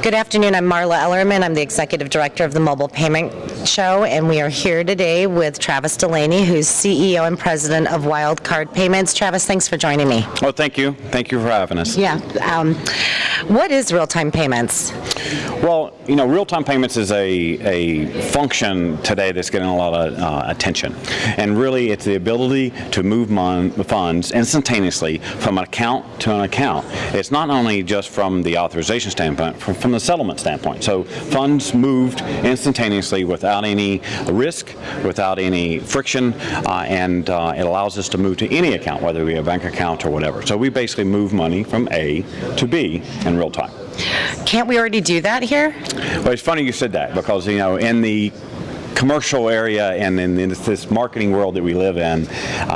Good afternoon. I'm Marla Ellerman. I'm the Executive Director of the Mobile Payment Show, and we are here today with Travis Dulaney, who's CEO and President of Wildcard Payments. Travis, thanks for joining me. Oh, thank you. Thank you for having us. Yeah. What is real-time payments? Well, real-time payments is a function today that's getting a lot of attention. And really, it's the ability to move funds instantaneously from an account to an account. It's not only just from the authorization standpoint, from the settlement standpoint. So funds moved instantaneously without any risk, without any friction, and it allows us to move to any account, whether it be a bank account or whatever. So we basically move money from A to B in real time. Can't we already do that here? Well, it's funny you said that because, in the commercial area and in this marketing world that we live in,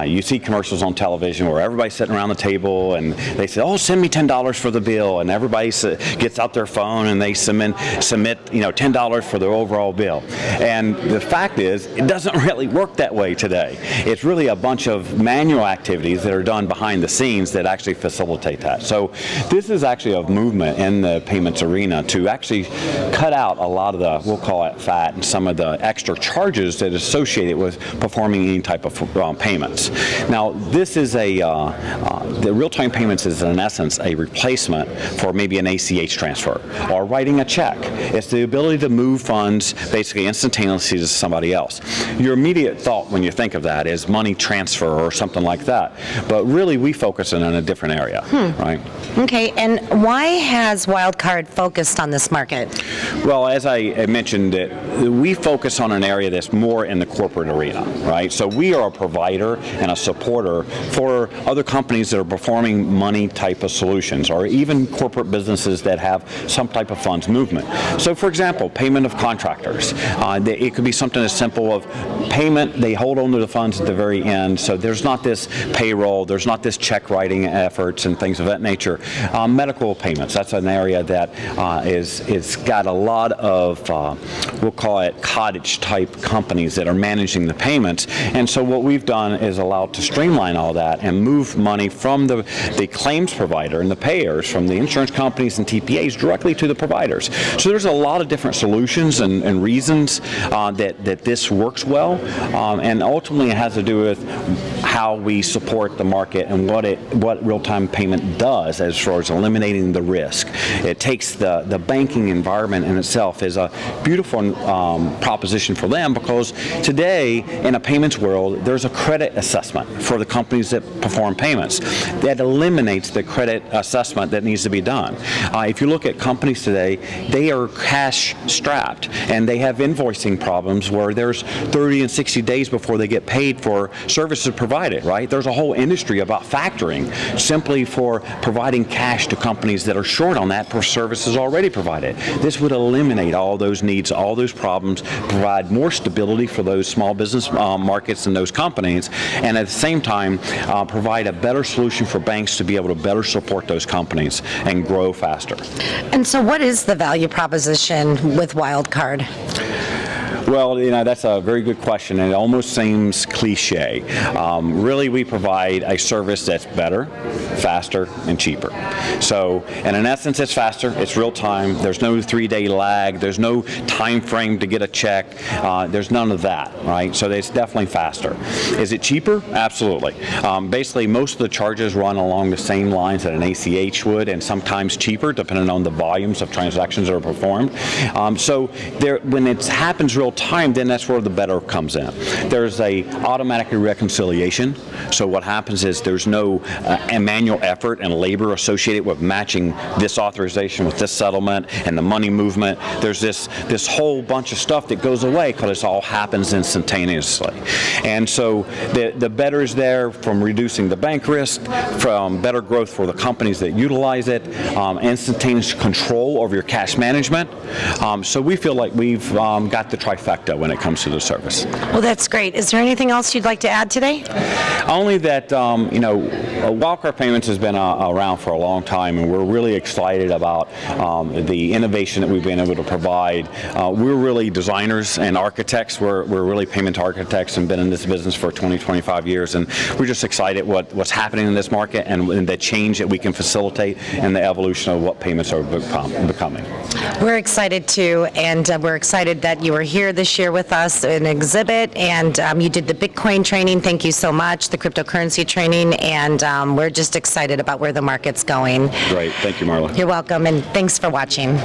you see commercials on television where everybody's sitting around the table and they say, "Oh, send me $10 for the bill," and everybody gets out their phone and they submit $10 for their overall bill. And the fact is, it doesn't really work that way today. It's really a bunch of manual activities that are done behind the scenes that actually facilitate that. So this is actually a movement in the payments arena to actually cut out a lot of the, we'll call it fat, and some of the extra charges that are associated with performing any type of payments. Now, this is the real-time payments is in essence a replacement for maybe an ACH transfer or writing a check. It's the ability to move funds basically instantaneously to somebody else. Your immediate thought when you think of that is money transfer or something like that, but really we focus in a different area, right? Okay, and why has Wildcard focused on this market? Well, as I mentioned, we focus on an area that's more in the corporate arena, right? So we are a provider and a supporter for other companies that are performing money type of solutions, or even corporate businesses that have some type of funds movement. So for example, payment of contractors. It could be something as simple of payment, they hold on to the funds at the very end, so there's not this payroll, there's not this check writing efforts and things of that nature. Medical payments, that's an area that it's got a lot of, we'll call it cottage type companies that are managing the payments, and so what we've done is allowed to streamline all that and move money from the claims provider and the payers, from the insurance companies and TPAs directly to the providers. So there's a lot of different solutions and reasons that this works well, and ultimately it has to do with how we support the market and what real-time payment does as far as eliminating the risk. It takes the banking environment in itself is a beautiful proposition for them, because today in a payments world there's a credit assessment for the companies that perform payments that eliminates the credit assessment that needs to be done. If you look at companies today, they are cash strapped and they have invoicing problems where there's 30 and 60 days before they get paid for services provided, right? There's a whole industry about factoring simply for providing cash to companies that are short on that for services already provided. This would eliminate all those needs, all those problems, provide more stability for those small business markets and those companies, and at the same time provide a better solution for banks to be able to better support those companies and grow faster. And so what is the value proposition with Wildcard? Well, that's a very good question, and it almost seems cliche. Really, we provide a service that's better, faster, and cheaper. So, and in essence, it's faster, it's real time, there's no 3-day lag, there's no time frame to get a check, there's none of that, right? So it's definitely faster. Is it cheaper? Absolutely. Basically, most of the charges run along the same lines that an ACH would, and sometimes cheaper, depending on the volumes of transactions that are performed. So when it happens real time, then that's where the better comes in. There's a automatic reconciliation. So what happens is there's no manual effort and labor associated with matching this authorization with this settlement and the money movement. There's this whole bunch of stuff that goes away because it all happens instantaneously. And so the better is there from reducing the bank risk, from better growth for the companies that utilize it, instantaneous control over your cash management. So we feel like we've got the trifecta trifecta when it comes to the service. Well, that's great. Is there anything else you'd like to add today? Only that, Wildcard Payments has been around for a long time, and we're really excited about the innovation that we've been able to provide. We're really designers and architects. We're really payment architects and been in this business for 20, 25 years, and we're just excited what's happening in this market and the change that we can facilitate and the evolution of what payments are becoming. We're excited too, and we're excited that you were here this year with us in an exhibit, and you did the Bitcoin training. Thank you so much, the cryptocurrency training, and we're just excited about where the market's going. Great. Thank you, Marla. You're welcome, and thanks for watching.